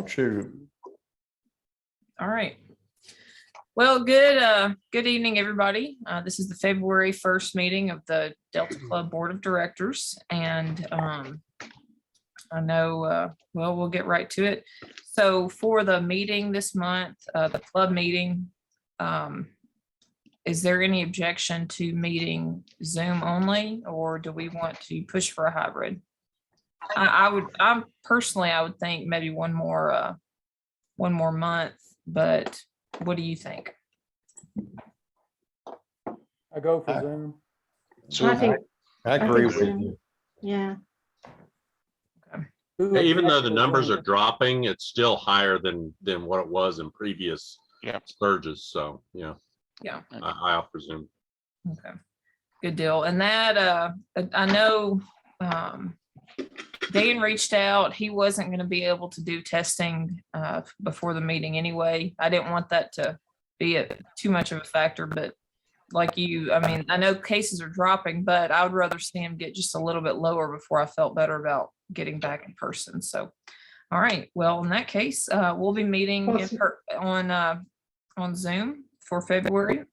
Shoot. All right. Well, good evening, everybody. This is the February 1st meeting of the Delta Club Board of Directors. And I know, well, we'll get right to it. So for the meeting this month, the club meeting, is there any objection to meeting Zoom only, or do we want to push for a hybrid? I'm personally, I would think maybe one more month, but what do you think? I go for Zoom. So I agree with Zoom. you. Yeah, Even though the numbers are dropping, it's still higher than what it was in previous surges. So yeah, I offer Zoom. Okay, good deal. And that I know Dan reached out. He wasn't going to be able to do testing before the meeting anyway. I didn't want that to be too much of a factor, but like you, I mean, I know cases are dropping, but I would rather see him get just a little bit lower before I felt better about getting back in person. So, all right. Well, in that case, we'll be meeting on Zoom for February.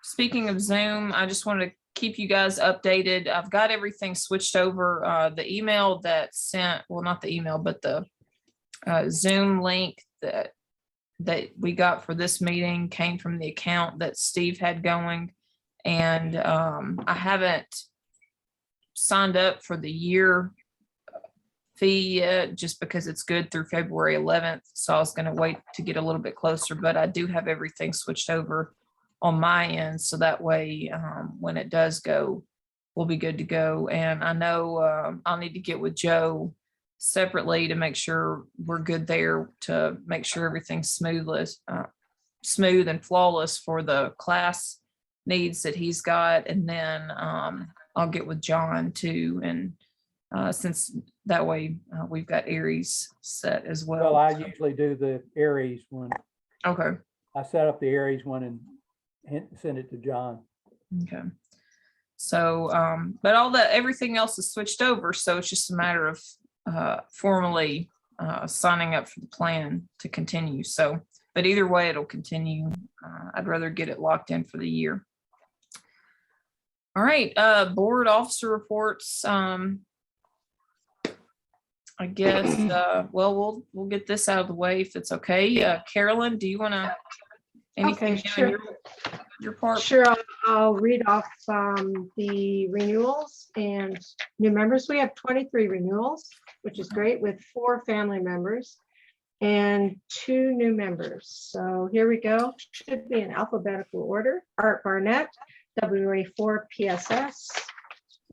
Speaking of Zoom, I just wanted to keep you guys updated. I've got everything switched over. The email that sent, well, not the email, but the Zoom link that we got for this meeting came from the account that Steve had going. And I haven't signed up for the year fee yet, just because it's good through February 11th. So I was going to wait to get a little bit closer, but I do have everything switched over on my end. So that way, when it does go, we'll be good to go. And I know I'll need to get with Joe separately to make sure we're good there, to make sure everything's smooth and flawless for the class needs that he's got. And then I'll get with John too. And since that way we've got Aries set as well. Well, I usually do the Aries one. Okay. I set up the Aries one and send it to John. Okay. So, but everything else is switched over. So it's just a matter of formally signing up for the plan to continue. So, but either way, it'll continue. I'd rather get it locked in for the year. All right, board officer reports. I guess, well, we'll get this out of the way if it's okay. Carolyn, do you want to, anything Okay, sure. Your part? Sure. I'll read off the renewals and new members. We have 23 renewals, which is great, with 4 family members and 2 new members. So here we go. Should be in alphabetical order. Art Barnett, WA4 PSS,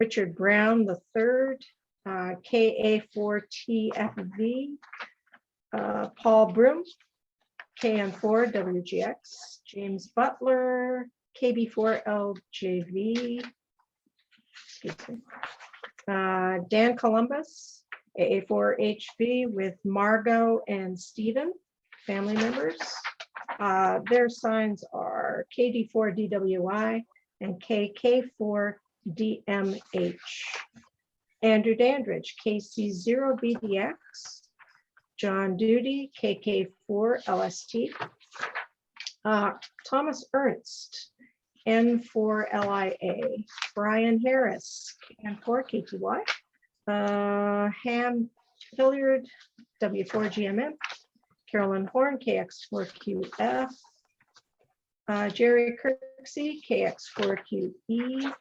Richard Brown III, KA4 TFV, Paul Broom, KN4 WGX, James Butler, KB4 LJV, excuse me, Dan Columbus, AA4 HV, with Margot and Stephen, family members. Their signs are KD4 DWI and KK4 DMH. Andrew Dandridge, KC0 BDX, John Duty, KK4 LST, Thomas Ernst, N4 LIA, Brian Harris, N4 KTY, Ham Hilliard, W4 GMM, Carolyn Horn, KX4QF, Jerry Kirksey, KX4QE,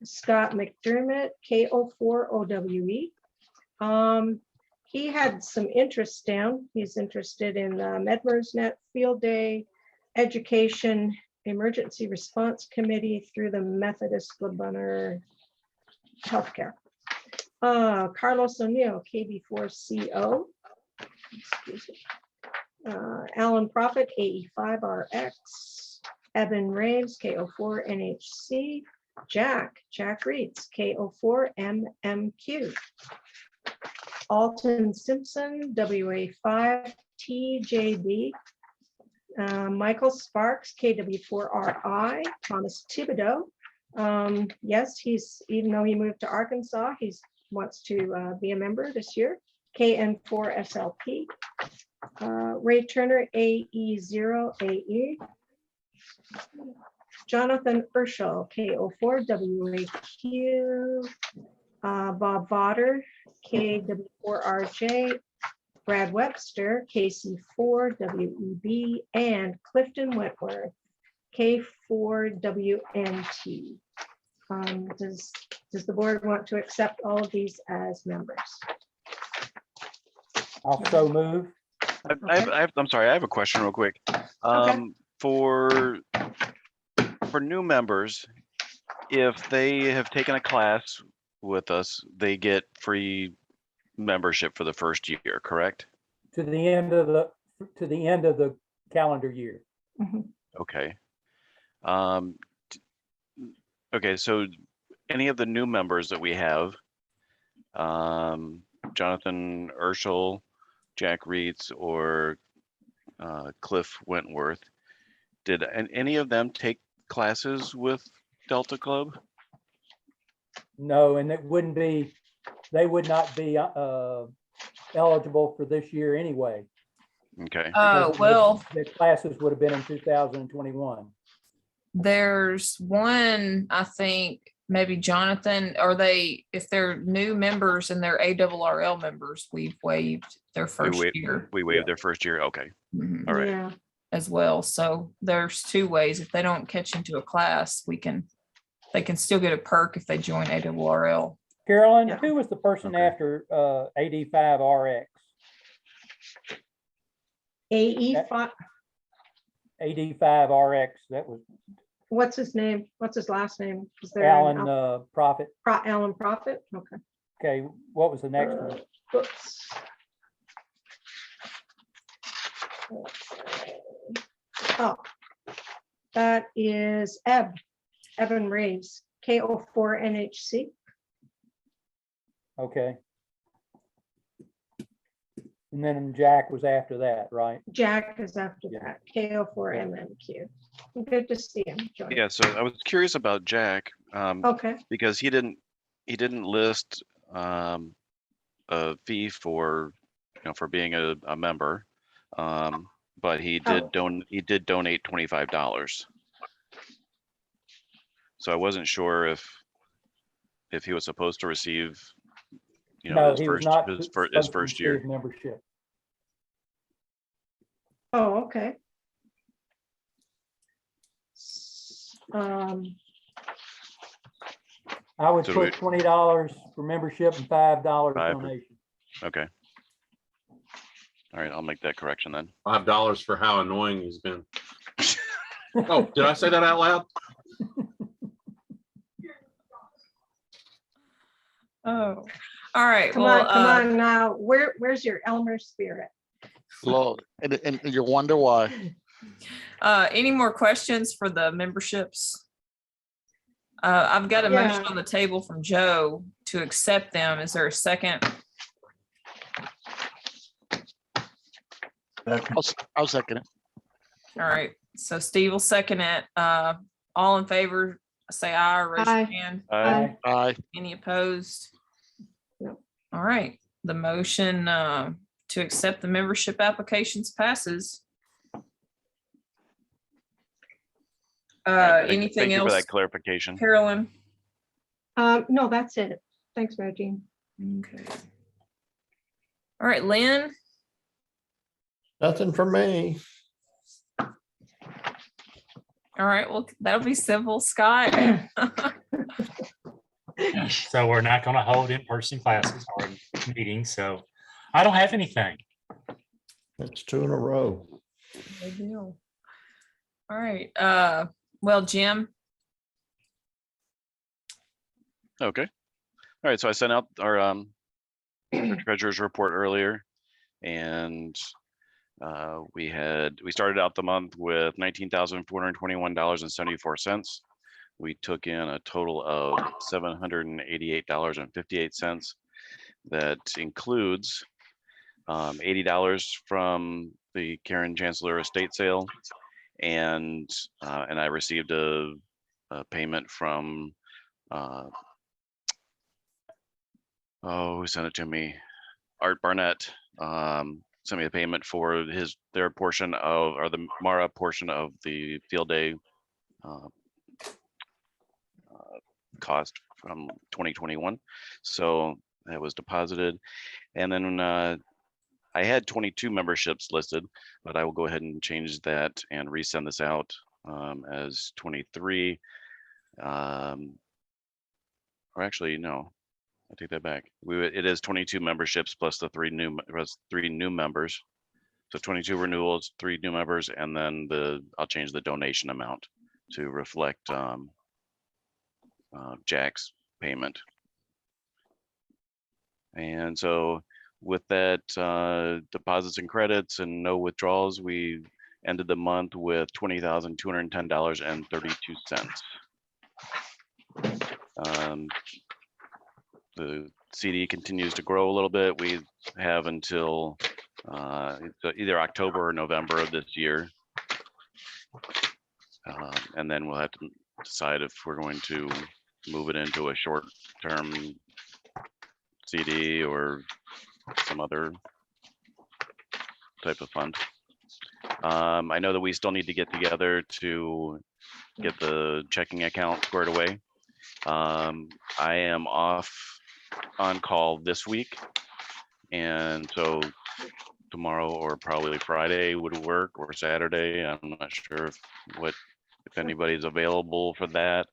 Scott McDermott, KO4 OWE. He had some interest down. He's interested in MedMersNet Field Day, Education, Emergency Response Committee through the Methodist Labunter Healthcare. Carlos O'Neill, KB4CO. Excuse me. Alan Prophet, AE5RX. Evan Raves, KO4 NHC. Jack Reeds, KO4 MMQ. Alton Simpson, WA5 TJB. Michael Sparks, KW4RI. Thomas Thibodeau. Yes, even though he moved to Arkansas, he's wants to be a member this year. KN4SLP. Ray Turner, AE0AE. Jonathan Urschel, KO4WAQ. Bob Botter, KW4RJ. Brad Webster, KC4WEB, and Clifton Wentworth, K4WNT. Does the board want to accept all of these as members? Also move. I'm sorry, I have a question real quick. For new members, if they have taken a class with us, they get free membership for the first year, correct? To the end of the calendar year. Okay. Okay, so any of the new members that we have, Jonathan Urschel, Jack Reitz, or Cliff Wentworth, did any of them take classes with Delta Club? No, and they would not be eligible for this year anyway. Okay. Well, The classes would have been in 2021. there's one, I think, maybe Jonathan, if they're new members and they're ARRL members, we've waived their first year. We waived their first year. Okay. Mhm. All right. Yeah. As well. So there's two ways. If they don't catch into a class, they can still get a perk if they join ARRL. Carolyn, Yeah. who was the person Okay. after AD5RX? AE5, AD5RX, that was what's his name? What's his last name? Is there Alan Prophet. Alan Prophet? Okay. Okay, what was the next one? Oops. Oh, that is Evan Reeves, KO4NHC. Okay. And then Jack was after that, right? Jack is after that, KO4MNQ. Good to see him. join. Yeah. So I was curious about Jack Okay, because he didn't list a fee for for being a member, but he did donate $25. So I wasn't sure if he was supposed to receive No, his he was first not his supposed to first year. receive membership. oh, okay. I would So put $20 for membership and $5 donation. Okay. All right, I'll make that correction then. $5 for how annoying he's been. Oh, did I say that out loud? Oh, all right. Come Well, on now. Where's your Elmer spirit? Lord, and you wonder why. any more questions for the memberships? I've got a motion Yeah. on the table from Joe to accept them. Is there a second? I'll second it. All right. So Steve will second it. All in favor, say aye or raise Aye. your hand. Aye. Aye. Any opposed? No. All right. The motion to accept the membership applications passes. Anything Thank you for else, that clarification. Carolyn? No, that's it. Thanks, Mary Jean. Okay. All right, Lynn. Nothing for me. All right, well, that'll be civil. Scott. So we're not going to hold in-person classes or meetings, so I don't have anything. It's 2 in a row. Good deal. All right. Well, Jim. Okay. All right. So I sent out our treasurer's report earlier, and we started out the month with $19,421.74. We took in a total of $788.58. That includes $80 from the Karen Chancellor estate sale, and I received a payment from oh, who sent it to me? Art Barnett, sent me a payment for their portion of, or the Mara portion of the field day uh, cost from 2021. So that was deposited. And then I had 22 memberships listed, but I will go ahead and change that and resend this out as 23. Or actually, no, I take that back. It is 22 memberships plus the three new members. So 22 renewals, 3 new members, and then I'll change the donation amount to reflect Jack's payment. And so with that deposits and credits and no withdrawals, we ended the month with $20,210.32. The CD continues to grow a little bit. We have until either October or November of this year. And then we'll have to decide if we're going to move it into a short-term CD or some other type of fund. I know that we still need to get together to get the checking account squared away. I am off on call this week, and so tomorrow or probably Friday would work, or Saturday. I'm not sure if anybody's available for that.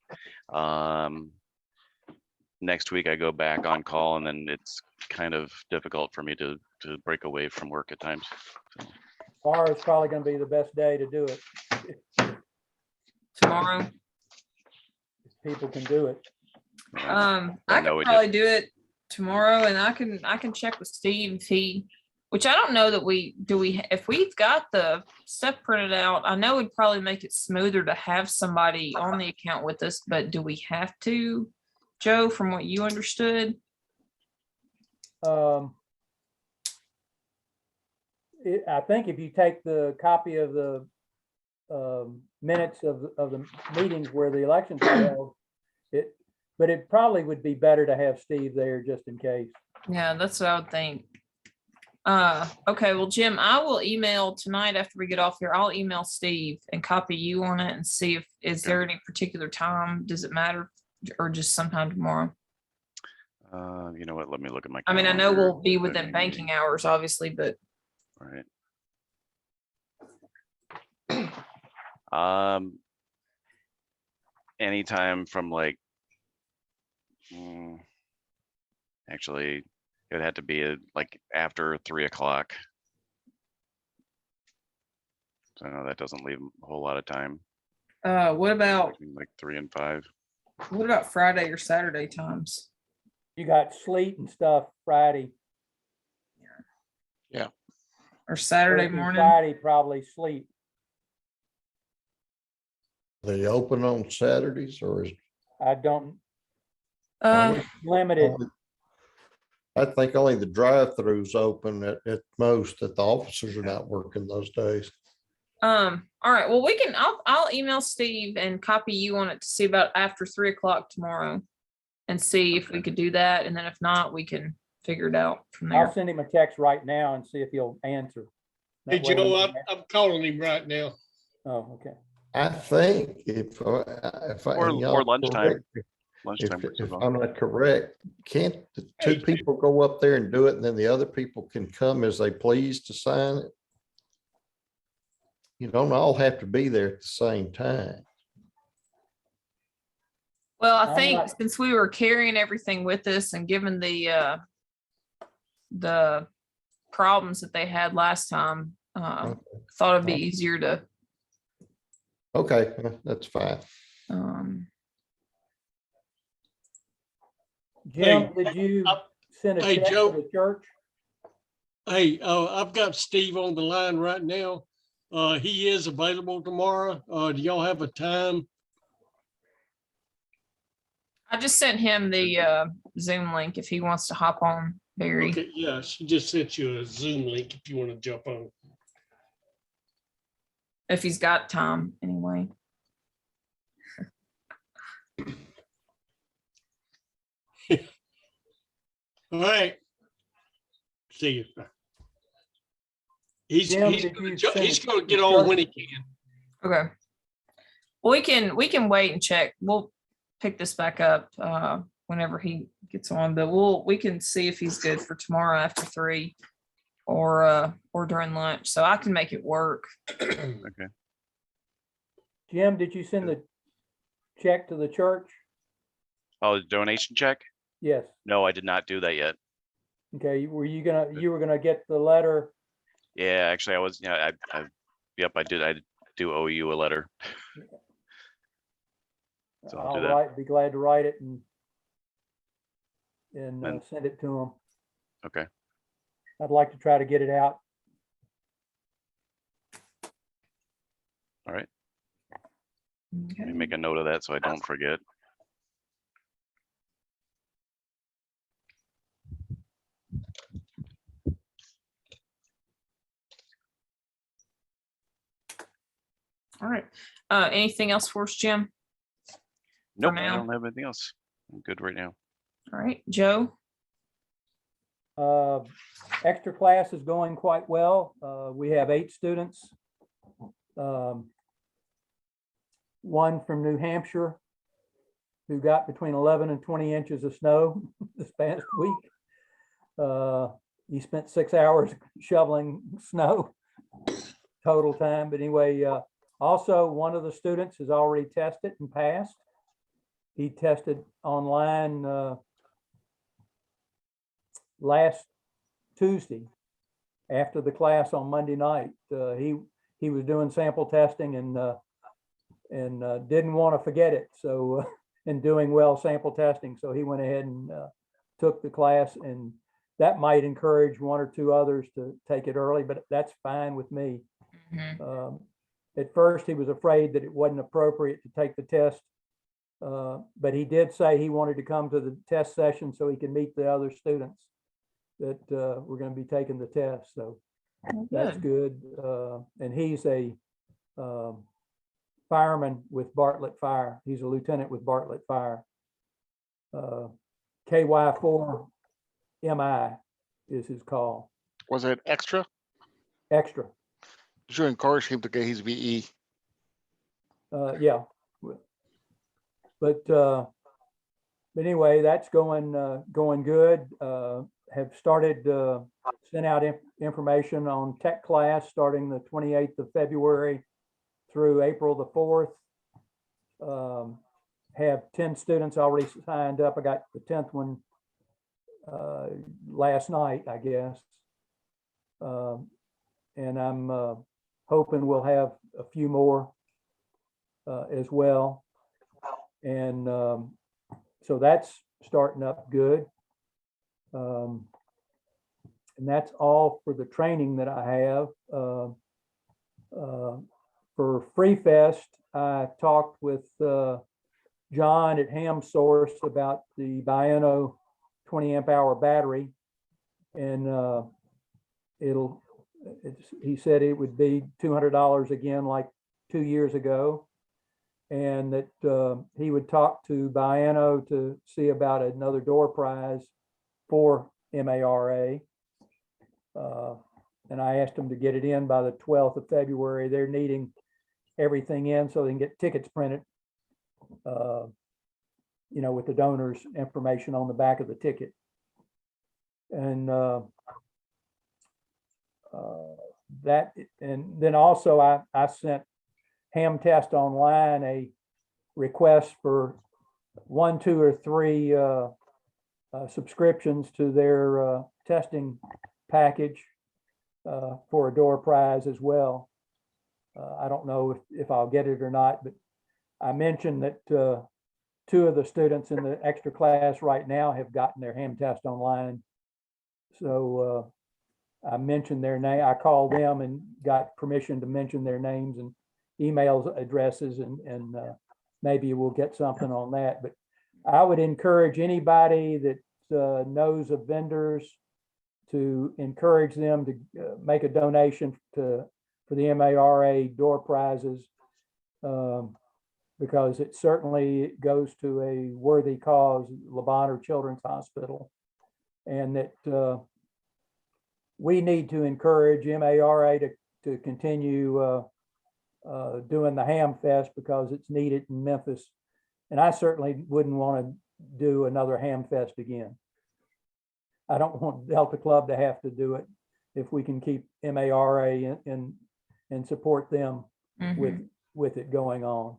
Next week I go back on call, and then it's kind of difficult for me to break away from work at times. So. Tomorrow is probably going to be the best day to do it. Tomorrow. If people can do it. I can probably do it tomorrow, and I can check with Steve if which I don't know that if we've got the stuff printed out, I know it'd probably make it smoother to have somebody on the account with us, but do we have to, Joe, from what you understood? I think if you take the copy of the minutes of the meetings where the elections were held, but it probably would be better to have Steve there just in case. Yeah, that's what I would think. Okay, well, Jim, I will email tonight after we get off here. I'll email Steve and copy you on it and see is there any particular time? Does it matter, or just sometime tomorrow? You know what? Let me look at my. I mean, I know calendar. we'll be within banking hours, obviously, but. Right. Anytime from like, actually, it had to be like after 3 o'clock. So I know that doesn't leave a whole lot of time. What about like 3 and 5? What about Friday or Saturday times? You got sleet and stuff Friday. Yeah. Or Saturday Thursday, morning? Friday, probably sleet. They open on Saturdays, or is I don't, Uh, limited. I think only the drive-throughs open at most, that the officers are not working those days. all right, well, I'll email Steve and copy you on it to see about after 3 o'clock tomorrow and see if we could do that. And then if not, we can figure it out from there. I'll send him a text right now and see if he'll answer. Hey, That way we Joe, can- I'm calling him right now. Oh, okay. I think if I, Or and y'all lunchtime. correct me, Lunchtime. if I'm not correct, can't the two people go up there and do it, and then the other people can come as they please to sign it? You don't all have to be there at the same time. Well, I I'm think not- since we were carrying everything with us and given the problems that they had last time, thought it'd be easier to, Okay, that's fine. Jim, Hey, did you I- send a hey, check to Joe. the church? Hey, I've got Steve on the line right now. He is available tomorrow. Do y'all have a time? I just sent him the Zoom link if he wants to hop on, Barry. Okay, yeah, she just sent you a Zoom link if you want to jump on. If he's got time anyway. All right. See you. He's, Jim, he's, did you gonna- send he's it gonna to get on Chuck? when he can. Okay. Well, we can wait and check. We'll pick this back up whenever he gets on, but we can see if he's good for tomorrow after 3 or during lunch. So I can make it work. Okay. Jim, did you send the check to the church? Oh, the donation check? Yes. No, I did not do that yet. Okay, you were gonna get the letter? Yeah, actually, I was, yep, I did. I do owe you a letter. So I'll do that. Be glad to write it and And- send it to him. Okay. I'd like to try to get it out. All right. Let Okay. me make a note of that so I don't forget. All right. Anything else for us, Jim? Nope, I now? don't have anything else. I'm good right now. All right, Joe. Extra class is going quite well. We have 8 students. One from New Hampshire who got between 11 and 20 inches of snow this past week. He spent 6 hours shoveling snow total time. But anyway, also one of the students has already tested and passed. He tested online last Tuesday after the class on Monday night. He was doing sample testing and didn't want to forget it. So and doing well sample testing. So he went ahead and took the class, and that might encourage 1 or 2 others to take it early, but that's fine with me. Mhm. At first, he was afraid that it wasn't appropriate to take the test. But he did say he wanted to come to the test session so he can meet the other students that were going to be taking the test. So Well, that's good. And he's a fireman with Bartlett Fire. He's a lieutenant with Bartlett Fire. KY4 MI is his call. Was it extra? Extra. You should encourage him to get his VE. Yeah. But anyway, that's going good. Have started sent out information on tech class starting the 28th of February through April the 4th. Have 10 students already signed up. I got the 10th one last night, I guess. And I'm hoping we'll have a few more as well. And so that's starting up good. And that's all for the training that I have. For Free Fest, I talked with John at Ham Source about the Biano 20 amp hour battery. And he said it would be $200 again, like 2 years ago. And that he would talk to Biano to see about another door prize for MARA. And I asked him to get it in by the 12th of February. They're needing everything in so they can get tickets printed, with the donors' information on the back of the ticket. And then also I sent Ham Test Online a request for 1, 2, or 3 subscriptions to their testing package for a door prize as well. I don't know if I'll get it or not, but I mentioned that 2 of the students in the extra class right now have gotten their Ham Test Online. So I mentioned their name. I called them and got permission to mention their names and email addresses, and maybe we'll get something on that. But I would encourage anybody that knows of vendors to encourage them to make a donation for the MARA door prizes, because it certainly goes to a worthy cause, Le Bonheur Children's Hospital. and that we need to encourage MARA to continue doing the Ham Fest because it's needed in Memphis. And I certainly wouldn't want to do another Ham Fest again. I don't want Delta Club to have to do it if we can keep MARA in and support them with it going on.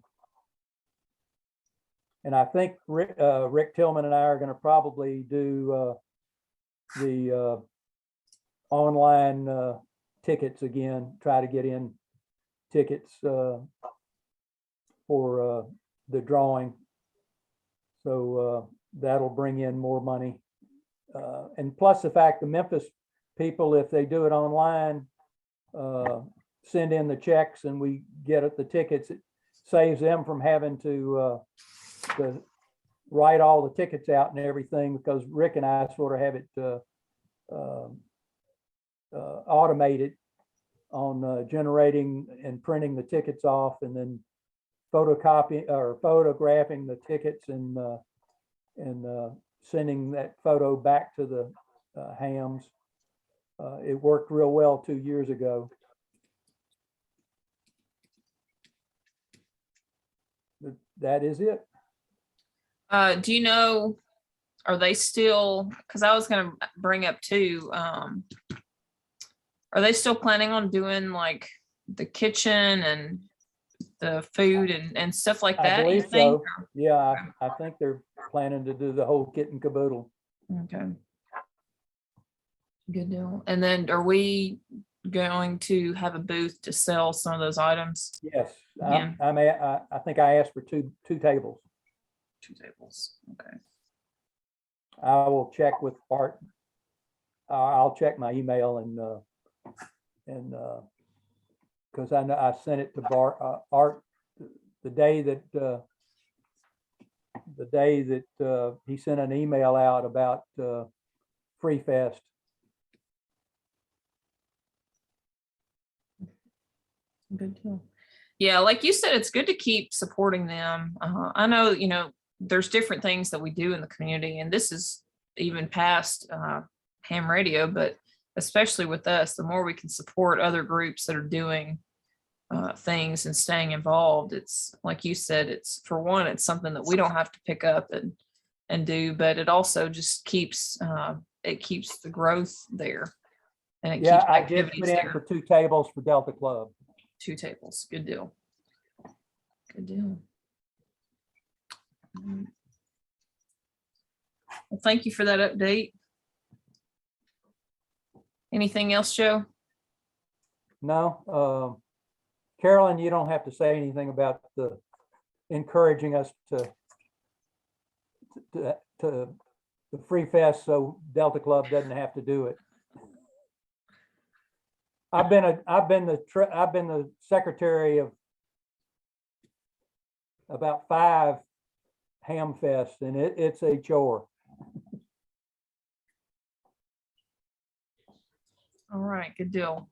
And I think Rick Tillman and I are going to probably do the online tickets again, try to get in tickets for the drawing. So that'll bring in more money. And plus the fact the Memphis people, if they do it online, send in the checks and we get the tickets, it saves them from having to write all the tickets out and everything, because Rick and I sort of have it automated on generating and printing the tickets off and then photocopying or photographing the tickets and sending that photo back to the hams. It worked real well 2 years ago. But that is it. Do you know, are they still, because I was going to bring up too, are they still planning on doing like the kitchen and the food and stuff like that? I believe you think? so. Yeah, I think they're planning to do the whole kit and caboodle. Okay. Good deal. And then are we going to have a booth to sell some of those items? Yes, Yeah. I think I asked for two tables. 2 tables. Okay. I will check with Art. I'll check my email and because I know I sent it to Art the day that he sent an email out about Free Fest. Good deal. Yeah, like you said, it's good to keep supporting them. I know, you know, there's different things that we do in the community, and this is even past ham radio, but especially with us, the more we can support other groups that are doing things and staying involved, it's like you said, it's for one, it's something that we don't have to pick up and do, but it also just keeps the growth there. And it Yeah, keeps I did activities put in there. for 2 tables for Delta Club. 2 tables. Good deal. Good deal. Well, thank you for that update. Anything else, Joe? No, Carolyn, you don't have to say anything about the encouraging us to the Free Fest, so Delta Club doesn't have to do it. I've been the secretary of about 5 Ham Fests, and it's a chore. All right, good deal.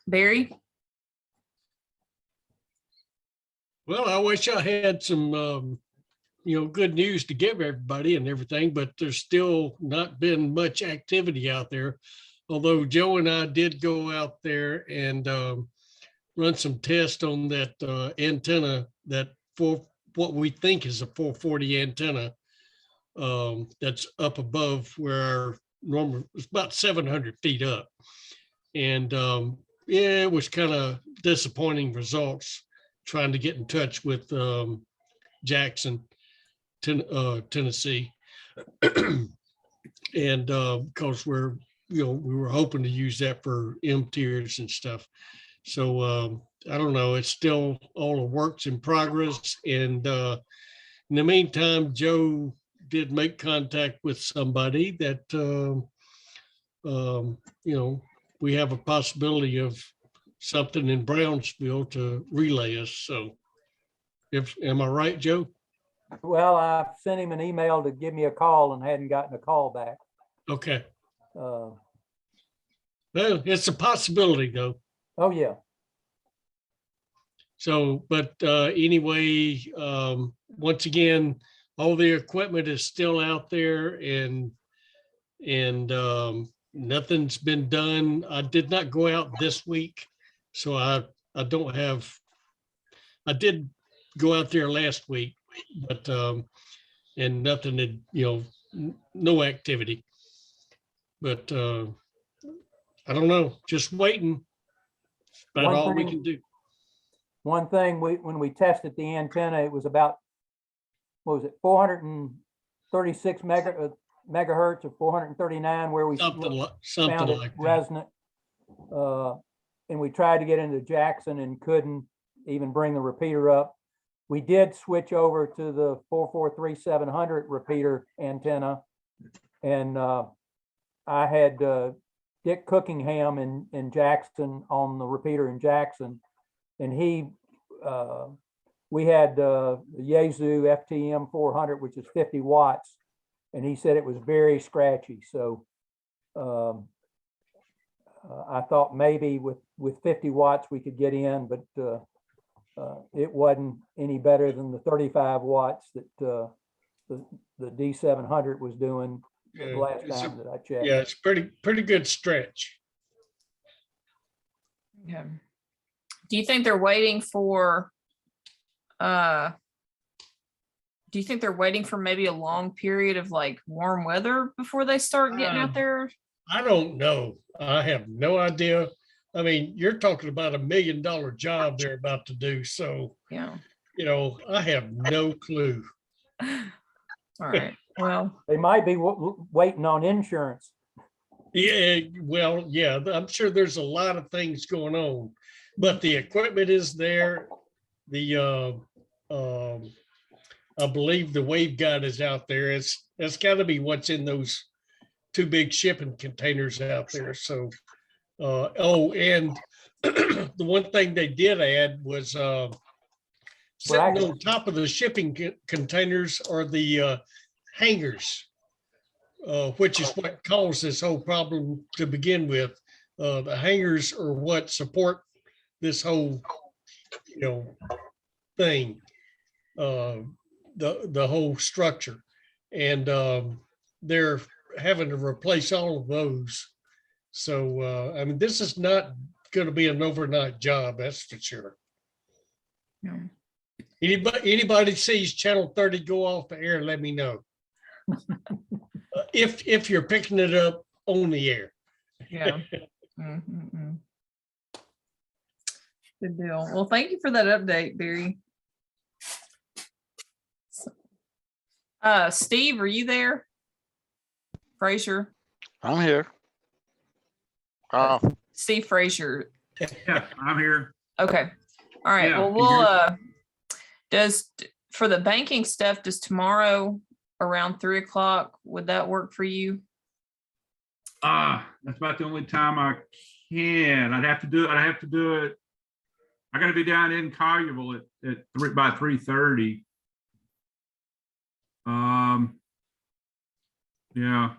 Barry? Well, I wish I had some, good news to give everybody and everything, but there's still not been much activity out there. Although Joe and I did go out there and run some tests on that antenna, that for what we think is a 440 antenna that's up above where our normal, it's about 700 feet up. And yeah, it was kind of disappointing results trying to get in touch with Jackson, Tennessee. And because we were hoping to use that for M tiers and stuff. So I don't know, it's still all a works in progress. And in the meantime, Joe did make contact with somebody that, we have a possibility of something in Brownsville to relay us. So am I right, Joe? Well, I sent him an email to give me a call and hadn't gotten a call back. Okay. Oh Well, it's a possibility though. yeah. So, but anyway, once again, all the equipment is still out there and nothing's been done. I did not go out this week, so I don't have, I did go out there last week, but and nothing had, no activity. But I don't know, just waiting. About One all we thing- can do. One thing, when we tested the antenna, it was about, what was it, 436 megahertz or 439, where we Something found it like that. resonant. And we tried to get into Jackson and couldn't even bring the repeater up. We did switch over to the 443-700 repeater antenna. And I had Dick Cookingham in Jackson on the repeater in Jackson. And we had Yaesu FTM 400, which is 50 watts. And he said it was very scratchy. So I thought maybe with 50 watts we could get in, but it wasn't any better than the 35 watts that the D700 was doing the Yeah, last it's a- time that I checked. Yeah, it's pretty good stretch. Yeah. Do you think they're waiting for, do you think they're waiting for maybe a long period of like warm weather before they start getting out there? I don't know. I have no idea. I mean, you're talking about $1 million job they're about to do. So, Yeah. I have no clue. All right. Well, They might be waiting on insurance. Yeah, well, yeah, I'm sure there's a lot of things going on, but the equipment is there. The I believe the waveguide is out there. It's got to be what's in those 2 big shipping containers out there. So, and the one thing they did add was sitting on top of the shipping containers are the hangers. Which is what caused this whole problem to begin with. The hangers are what support this whole, thing, the whole structure. And they're having to replace all of those. So, I mean, this is not going to be an overnight job, that's for sure. yeah. Anybody sees Channel 30 go off the air, let me know. If you're picking it up on the air. Yeah. Good deal. Well, thank you for that update, Barry. Steve, are you there? Frazier? I'm here. Steve Frazier. Yeah, I'm here. Okay. All right. Yeah, Well, for the banking stuff, does tomorrow around 3 o'clock, would that work for you? That's about the only time I can. I'd have to do it. I gotta be down in Collierville by 3:30. Yeah.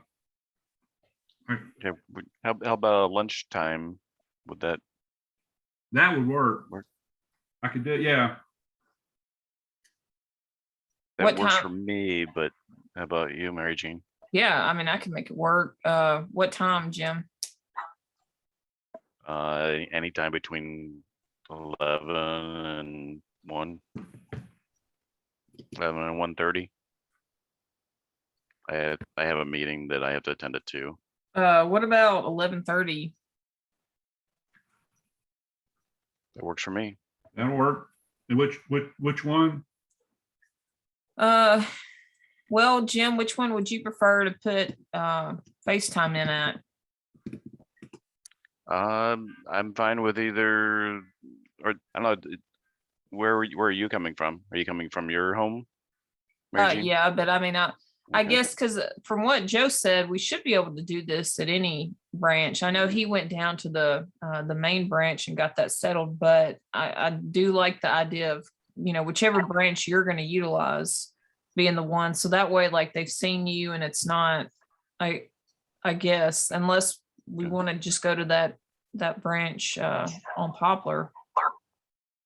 Okay, how about lunchtime? Would that That would work. I could do it, yeah. that What works time? for me, but how about you, Mary Jean? Yeah, I mean, I can make it work. What time, Jim? Anytime between 11 and 1. 11 and 1:30. I have a meeting that I have to attend it to. What about 11:30? That works for me. That'll work. And which one? Well, Jim, which one would you prefer to put FaceTime in at? I'm fine with either, or I don't know. Where are you coming from? Are you coming from your home, Mary Jean? Yeah, but I mean, I Okay. guess because from what Joe said, we should be able to do this at any branch. I know he went down to the main branch and got that settled, but I do like the idea of, whichever branch you're going to utilize being the one. So that way, like, they've seen you and it's not, I guess, unless we want to just go to that branch on Poplar.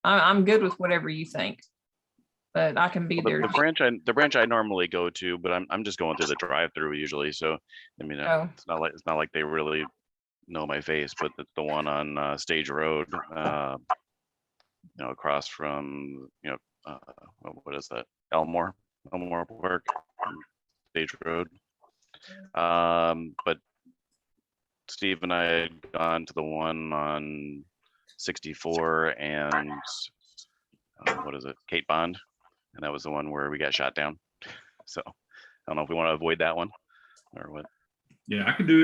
I'm good with whatever you think. but I can be Well, there. the branch I normally go to, but I'm just going through the drive-through usually. So I mean, Oh. it's not like they really know my face, but it's the one on Stage Road, across from what is that? Elmore Park, Stage Road. But Steve and I had gone to the one on 64 and what is it, Kate Bond, and that was the one where we got shot down. So I don't know if we want to avoid that one or what. Yeah, I could do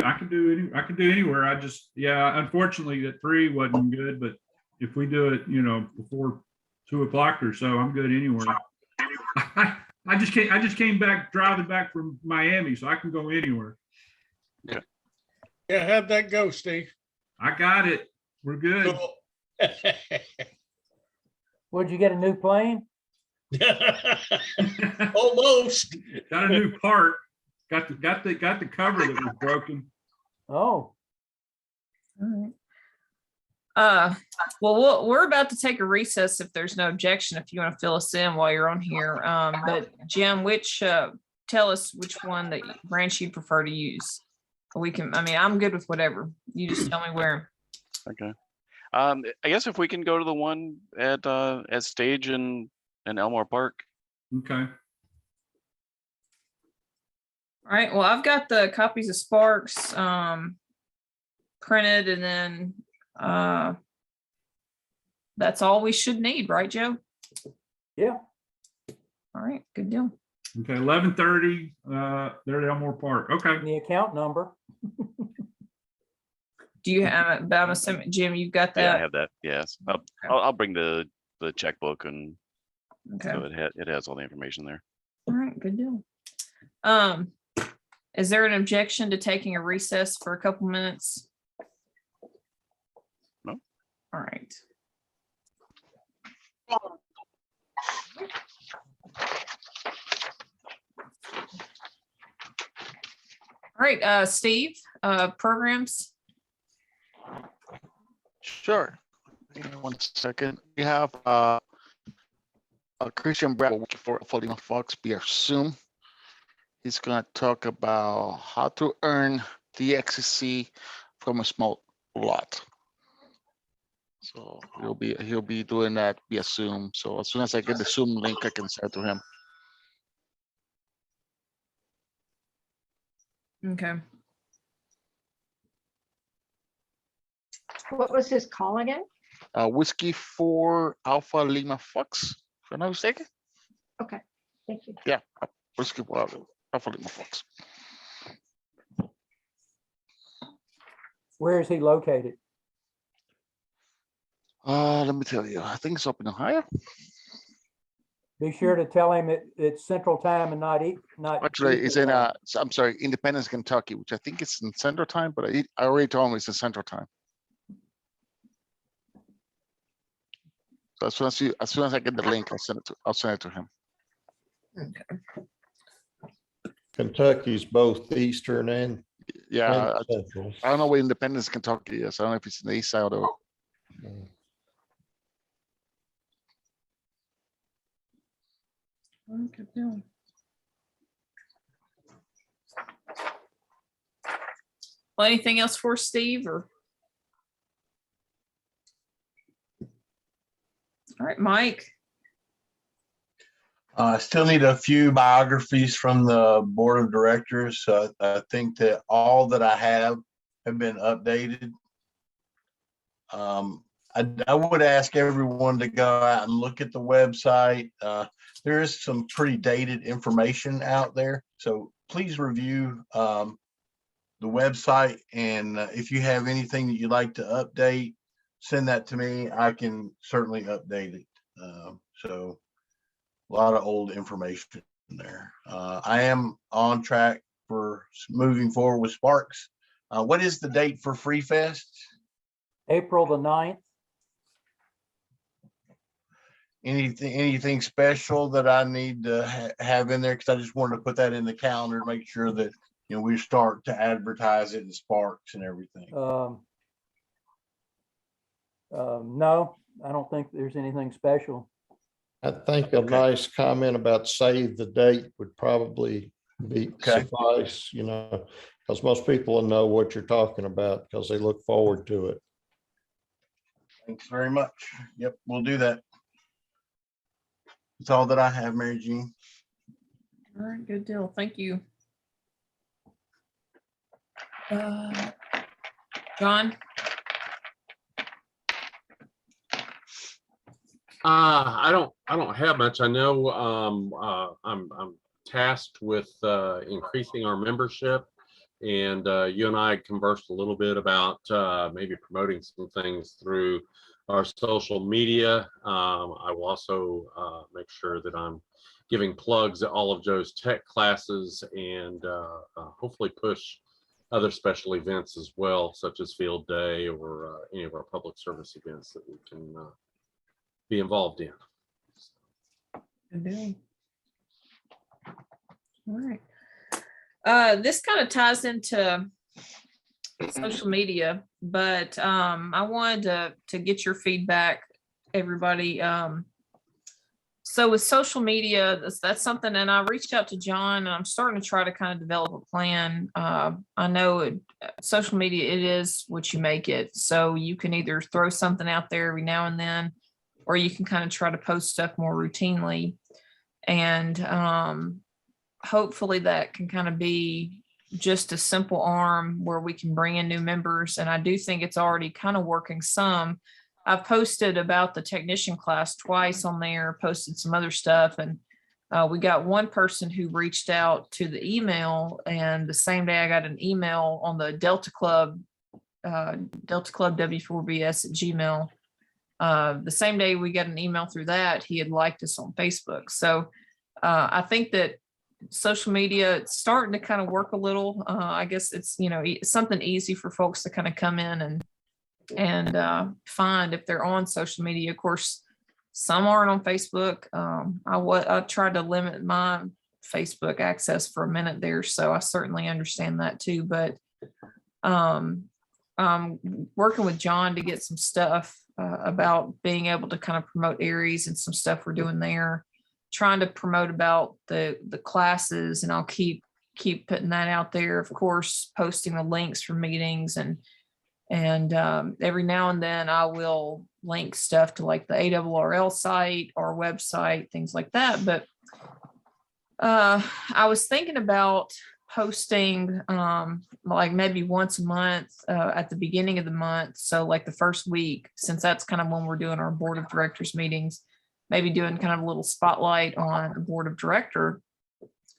anywhere. Unfortunately that 3 wasn't good, but if we do it, before 2 o'clock or so, I'm good anywhere. I just came back driving back from Miami, so I can go anywhere. Yeah, how'd that go, Steve? I got it. We're good. Cool. Would you get a new plane? Almost. Got a new part. Got the cover that was broken. Oh, All right. Well, we're about to take a recess if there's no objection, if you want to fill us in while you're on here. But Jim, tell us which one that branch you prefer to use. I'm good with whatever. You just tell me where. Okay. I guess if we can go to the one at Stage and Elmore Park. Okay. All right. Well, I've got the copies of Sparks printed, and then that's all we should need, right, Joe? yeah. All right. Good deal. Okay, 11:30, there at Elmore Park. Okay. And the account number. Do you have it? But I'm assuming, Jim, you've got Yeah, I that. have that. Yes. I'll bring the checkbook, and Okay. so it has all the information there. All right. Good deal. Is there an objection to taking a recess for a couple minutes? No. All right. All right, Steve, programs. Sure. Give me 1 second. We have Christian Brad working for Lima Fox via Zoom. He's gonna talk about how to earn the XCC from a small lot. So he'll be doing that via Zoom. So as soon as I get the Zoom link, I can send it to him. Okay. What was his call again? Whiskey for Alpha Lima Fox, if I'm not mistaken. Okay, thank you. Yeah, Whiskey for Alpha Lima Fox. Where is he located? Let me tell you, I think it's up in Ohio. Be sure to tell him it's Central Time and not Actually, it's Eastern in Time. I'm sorry, Independence, Kentucky, which I think it's in Central Time, but I already told him it's in Central Time. So as soon as I get the link, I'll send it to him. Kentucky's both Eastern and Yeah, Central. I don't know where Independence, Kentucky is. I don't know if it's in the east side or. Good deal. Well, anything else for Steve or? All right, Mike. I still need a few biographies from the board of directors. I think that all that I have been updated. I would ask everyone to go out and look at the website. There is some pretty dated information out there. So please review the website. And if you have anything that you'd like to update, send that to me. I can certainly update it. So a lot of old information there. I am on track for moving forward with Sparks. What is the date for Free Fest? April the 9th. Anything special that I need to have in there? Because I just wanted to put that in the calendar to make sure that we start to advertise it in Sparks and everything. No, I don't think there's anything special. I think a Okay. nice comment about save the date would probably be Okay. suffice, because most people will know what you're talking about because they look forward to it. Thanks very much. Yep, we'll do that. That's all that I have, Mary Jean. All right, good deal. Thank you. John? I don't have much. I know I'm tasked with increasing our membership, and you and I conversed a little bit about maybe promoting some things through our social media. I will also make sure that I'm giving plugs at all of Joe's tech classes, and hopefully push other special events as well, such as Field Day or any of our public service events that we can be involved in. Good deal. All right. This kind of ties into social media, but I wanted to get your feedback, everybody. So with social media, that's something, and I reached out to John, and I'm starting to try to kind of develop a plan. I know social media, it is what you make it. So you can either throw something out there every now and then, or you can kind of try to post stuff more routinely. And hopefully that can kind of be just a simple arm where we can bring in new members. And I do think it's already kind of working some. I've posted about the technician class twice on there, posted some other stuff. And we got one person who reached out to the email, and the same day I got an email on the Delta Club W4BS@gmail. The same day we got an email through that, he had liked us on Facebook. So I think that social media, it's starting to kind of work a little. I guess it's, something easy for folks to kind of come in and find if they're on social media. Of course, some aren't on Facebook. I tried to limit my Facebook access for a minute there, so I certainly understand that too. But working with John to get some stuff about being able to kind of promote Aries and some stuff we're doing there, trying to promote about the classes, and I'll keep putting that out there. Of course, posting the links for meetings, and every now and then I will link stuff to like the ARRL site or website, things like that. But I was thinking about posting like maybe once a month at the beginning of the month. So like the first week, since that's kind of when we're doing our board of directors meetings, maybe doing kind of a little spotlight on a board of director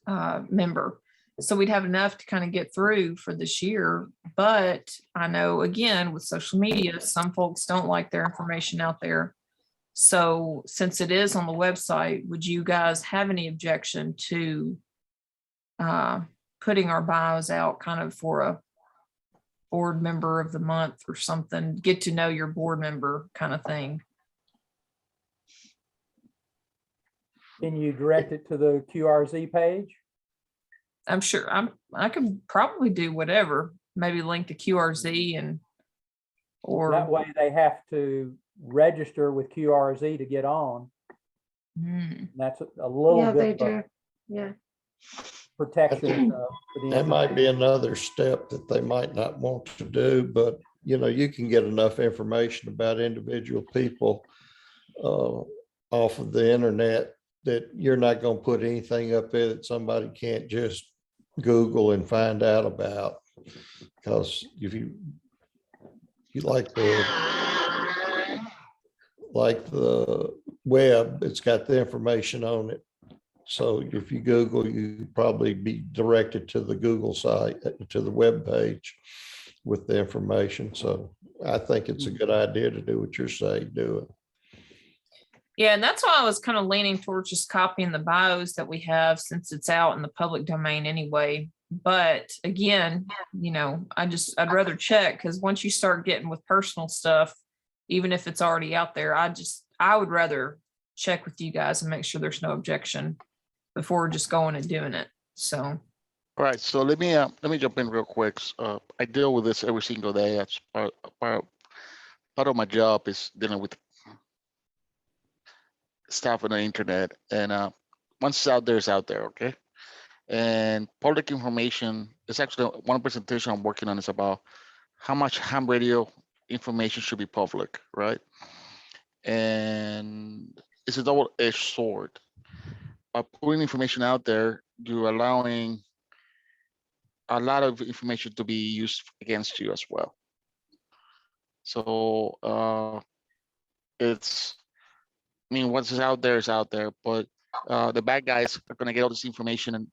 member. So we'd have enough to kind of get through for this year. But I know, again, with social media, some folks don't like their information out there. So since it is on the website, would you guys have any objection to putting our bios out kind of for a board member of the month or something, get to know your board member kind of thing? Can you direct it to the QRZ page? I'm sure I can probably do whatever, maybe link to QRZ and, or That way they have to register with QRZ to get on. That's a little Yeah, they bit of do. Yeah. protection. For the That might be another step that they might not want to do, but you can get enough information about individual people off of the internet that you're not going to put anything up there that somebody can't just Google and find out about. Because if you like the web, it's got the information on it. So if you Google, you probably be directed to the Google site, to the web page with the information. So I think it's a good idea to do what you're saying, do it. yeah, and that's why I was kind of leaning towards just copying the bios that we have, since it's out in the public domain anyway. But again, I'd rather check, because once you start getting with personal stuff, even if it's already out there, I would rather check with you guys and make sure there's no objection before just going and doing it. So. All right, so let me jump in real quick. I deal with this every single day. That's part of my job, is dealing with stuff on the internet, and once it's out there, it's out there, okay? And public information is actually one presentation I'm working on is about how much ham radio information should be public, right? And it's a double-edged sword. By putting information out there, you're allowing a lot of information to be used against you as well. So it's, I mean, once it's out there, it's out there, but the bad guys are gonna get all this information and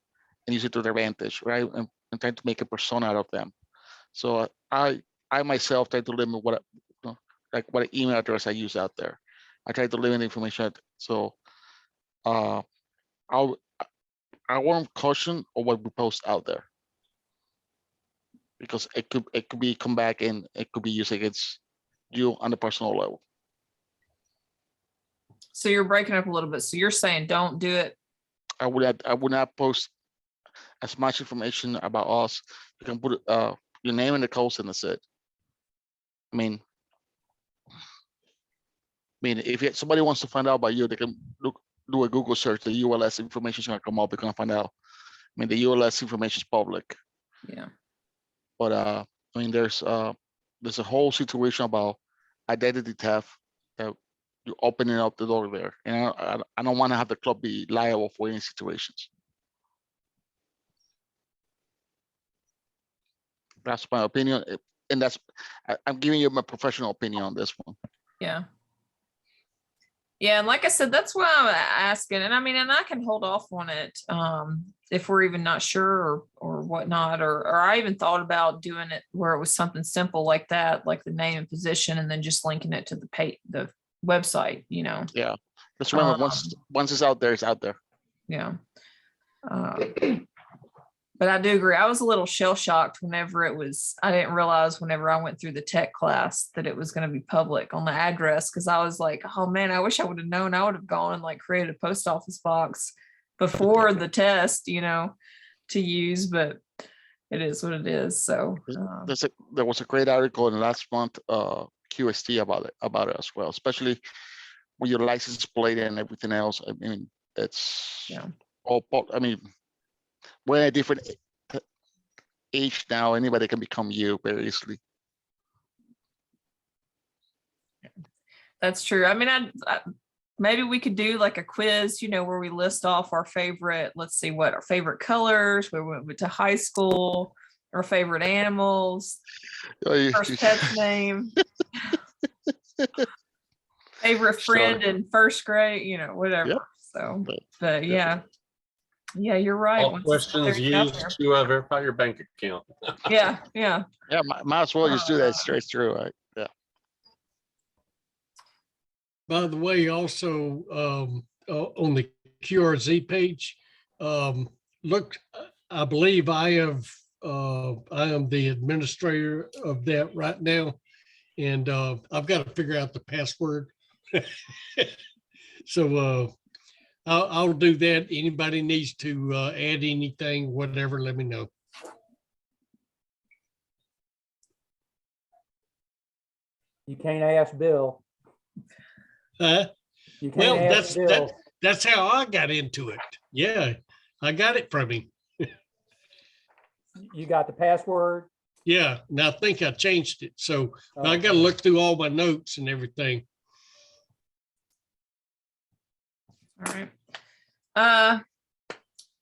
use it to their advantage, right? And trying to make a persona out of them. So I myself try to limit what, like what email address I use out there. I try to limit the information. So I want caution of what we post out there, because it could be come back and it could be used against you on the personal level. So you're breaking up a little bit. So you're saying don't do it. I would not post as much information about us. You can put your name in the coast and that's it. I mean, if somebody wants to find out about you, they can do a Google search. The ULS information is gonna come up. They're gonna find out. I mean, the ULS information is public. Yeah. But I mean, there's a whole situation about identity theft that you're opening up the door there, and I don't want to have the club be liable for any situations. That's my opinion, and I'm giving you my professional opinion on this one. Yeah. Yeah, and like I said, that's why I'm asking. And I mean, and I can hold off on it if we're even not sure or whatnot. Or I even thought about doing it where it was something simple like that, like the name and position, and then just linking it to the website, you know. Yeah. Just remember, once it's out there, it's out there. Yeah. But I do agree. I was a little shell shocked whenever I didn't realize whenever I went through the tech class that it was going to be public on the address. Cause I was like, oh man, I wish I would have known. I would have gone and like created a post office box before the test, you know, to use, but it is what it is. So there was a great article in last month, QST about it as well, especially with your license plate and everything else. I mean, it's I mean, we're at a different age now. Anybody can become you very easily. That's true. I mean, I maybe we could do like a quiz, you know, where we list off our favorite, let's see what our favorite colors, where we went to high school, our favorite animals, first pet's name, favorite friend in first grade, you know, whatever. Yep. So, but yeah. Yeah, you're right. All questions used to verify your bank account. Yeah. Might as well just do that straight through, right? Yeah. By the way, also on the QRZ page, look, I believe I am the administrator of that right now, and I've got to figure out the password. So I'll do that. Anybody needs to add anything, whatever, let me know. You can't ask Bill. Well, that's how I got into it. Yeah, I got it from him. You got the password? Yeah, and I think I changed it. So I got to look through all my notes and everything. All right.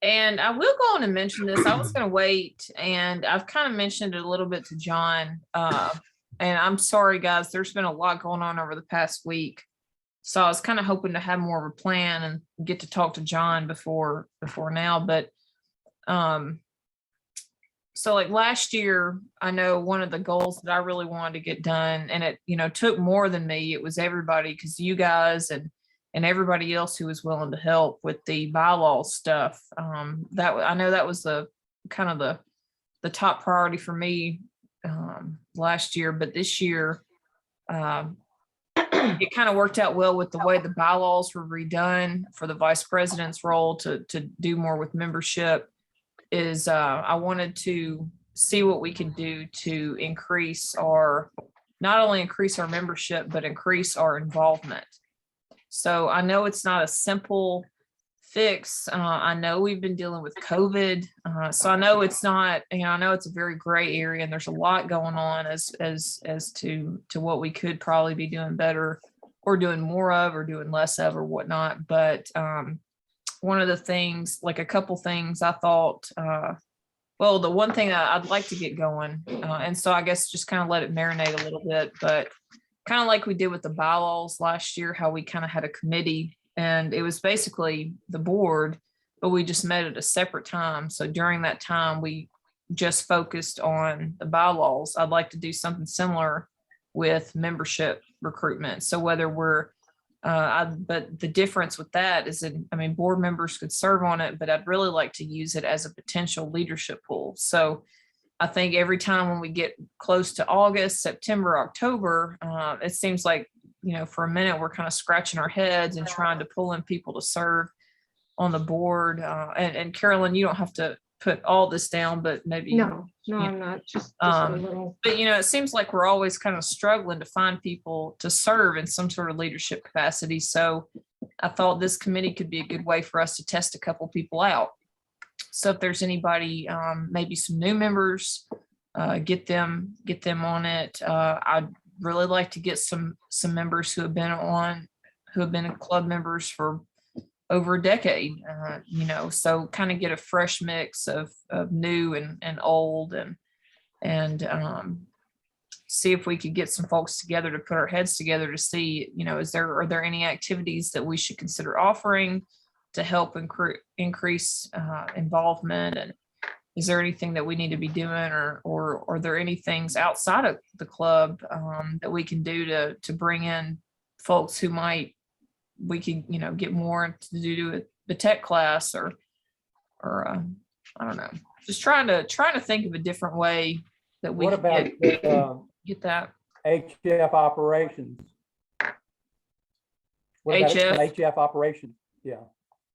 And I will go on and mention this. I was going to wait, and I've kind of mentioned it a little bit to John. And I'm sorry, guys, there's been a lot going on over the past week. So I was kind of hoping to have more of a plan and get to talk to John before now. But so like last year, I know one of the goals that I really wanted to get done, and it, you know, took more than me. It was everybody, because you guys and everybody else who was willing to help with the bylaws stuff. That I know that was the kind of the top priority for me last year, but this year it kind of worked out well with the way the bylaws were redone for the vice president's role to do more with membership. Is I wanted to see what we could do to not only increase our membership, but increase our involvement. So I know it's not a simple fix. I know we've been dealing with COVID. So I know it's not, I know it's a very gray area and there's a lot going on as to what we could probably be doing better or doing more of or doing less of or whatnot. But one of the things, like a couple things I thought, well, the one thing I'd like to get going, and so I guess just kind of let it marinate a little bit, but kind of like we did with the bylaws last year, how we kind of had a committee and it was basically the board, but we just met at a separate time. So during that time, we just focused on the bylaws. I'd like to do something similar with membership recruitment. So whether we're, but the difference with that is that, I mean, board members could serve on it, but I'd really like to use it as a potential leadership pool. So I think every time when we get close to August, September, October, it seems like, for a minute, we're kind of scratching our heads and trying to pull in people to serve on the board. And Carolyn, you don't have to put all this down, but maybe. No, I'm not, just a little. But, it seems like we're always kind of struggling to find people to serve in some sort of leadership capacity. So I thought this committee could be a good way for us to test a couple people out. So if there's anybody, maybe some new members, get them on it. I'd really like to get some members who have been club members for over a decade, so kind of get a fresh mix of new and old and see if we could get some folks together to put our heads together to see, are there any activities that we should consider offering to help increase involvement, and is there anything that we need to be doing, or are there any things outside of the club that we can do to bring in folks who we could get more to do the tech class or I don't know, just trying to think of a different way that we What can about get that. HF operations? What about HF? HF operations? Yeah,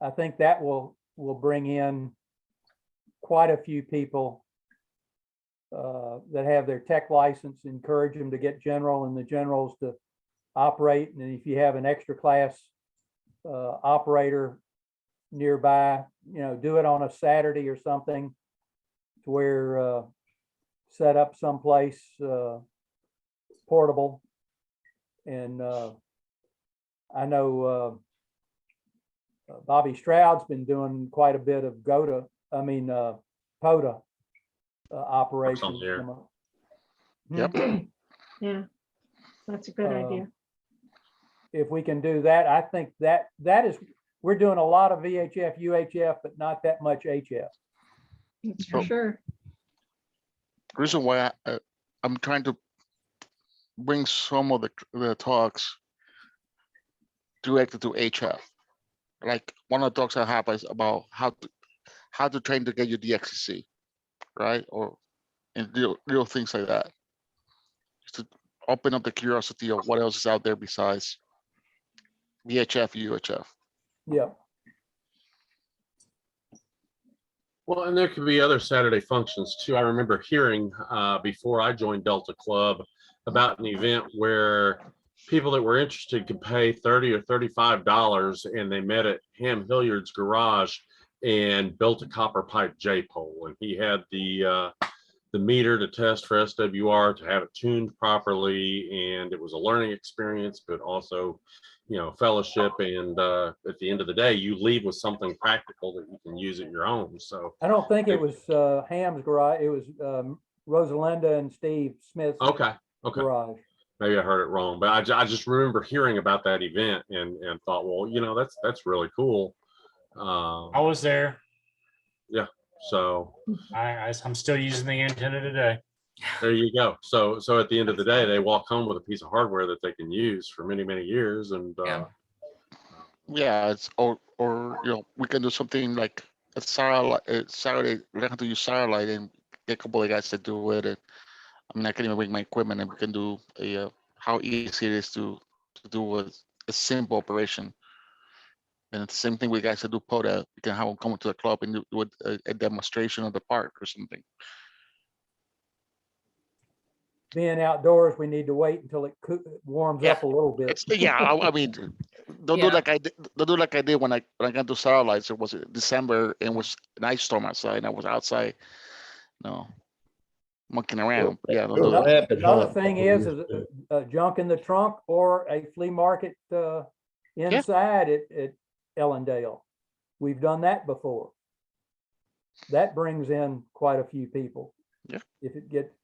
I think that will bring in quite a few people that have their tech license, encourage them to get general and the generals to operate. And if you have an extra class operator nearby, do it on a Saturday or something to where set up someplace portable. And I know Bobby Stroud's been doing quite a bit of POTA operations. here. Yep. Yeah, that's a good idea. If we can do that, I think that is, we're doing a lot of VHF, UHF, but not that much HF. That's for sure. The reason why I'm trying to bring some of the talks directed to HF. Like one of the talks I have is about how to train to get your DXCC, right? And little things like that. Just to open up the curiosity of what else is out there besides VHF, UHF. Yeah. Well, and there could be other Saturday functions too. I remember hearing before I joined Delta Club about an event where people that were interested could pay $30 or $35 and they met at Ham Hilliard's garage and built a copper pipe J-pole. And he had the meter to test for SWR, to have it tuned properly. And it was a learning experience, but also, fellowship. And at the end of the day, you leave with something practical that you can use at your own. So I don't think it was Ham's garage. It was Rosalinda and Steve Smith's okay. garage. Maybe I heard it wrong, but I just remember hearing about that event and thought, well, that's really cool. I was there. Yeah. So I'm still using the antenna today. there you go. So at the end of the day, they walk home with a piece of hardware that they can use for many, many years. And Yeah, it's or we can do something like a Saturday. Learn how to use Satellite and get a couple of guys to do it. And I can even bring my equipment and we can do how easy it is to do a simple operation. And it's the same thing with guys that do POTA. We can have them come to the club and do a demonstration of the park or something. Being outdoors, we need to wait until it warms up a little bit. Yeah, I mean, Don't Yeah. do like I did. Don't do like I did when I got to Starlights. It was December and it was an ice storm outside. And I was outside, no, monkeying around. Yeah, don't do Go that. rabbit Another hunt. thing is junk in the trunk or a flea market inside at Ellendale. We've done that before. That brings in quite a few people. Yeah. If it get,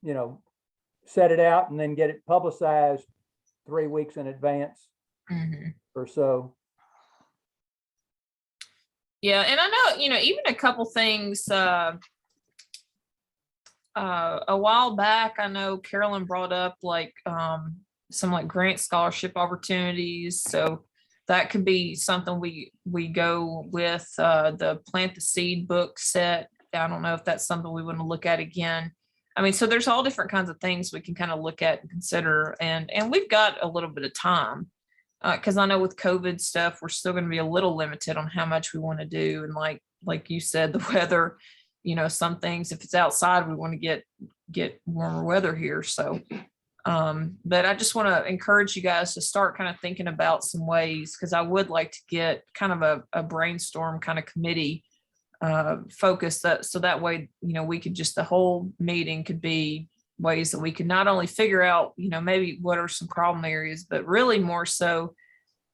set it out and then get it publicized 3 weeks in advance Mhm. or so. Yeah, and I know, even a couple things, a while back, I know Carolyn brought up like some like grant scholarship opportunities. So that could be something we go with the Plant the Seed book set. I don't know if that's something we want to look at again. I mean, so there's all different kinds of things we can kind of look at and consider, and we've got a little bit of time. Because I know with COVID stuff, we're still going to be a little limited on how much we want to do. And like you said, the weather, some things, if it's outside, we want to get warmer weather here. So, but I just want to encourage you guys to start kind of thinking about some ways, because I would like to get kind of a brainstorm kind of committee focus that, so that way, we could just, the whole meeting could be ways that we could not only figure out, maybe what are some problem areas, but really more so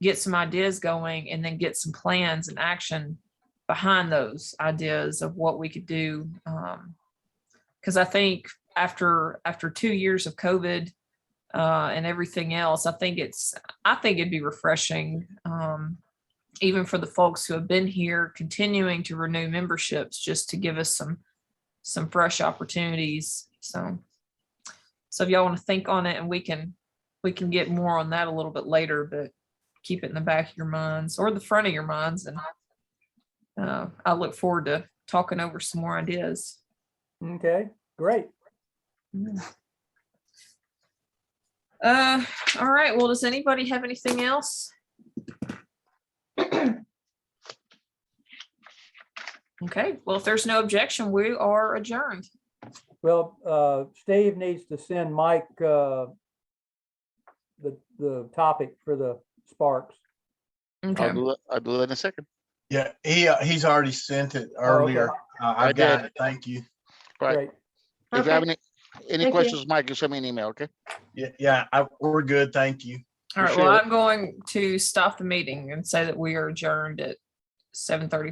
get some ideas going and then get some plans and action behind those ideas of what we could do. Because I think after 2 years of COVID and everything else, I think it'd be refreshing, even for the folks who have been here, continuing to renew memberships, just to give us some fresh opportunities. So if y'all want to think on it, and we can get more on that a little bit later, but keep it in the back of your minds or the front of your minds. And I look forward to talking over some more ideas. Okay, great. All right. Well, does anybody have anything else? Okay. Well, if there's no objection, we are adjourned. Well, Steve needs to send Mike the topic for the Sparks. Okay. I'll do that in a second. Yeah, he's already sent it earlier. I I got did. it. Thank you. Right. Great. If you have Okay. any you. questions, Mike, you send me an email, okay? Yeah, we're good. Thank you. All right. Well, Appreciate it. I'm going to stop the meeting and say that we are adjourned at 7:30.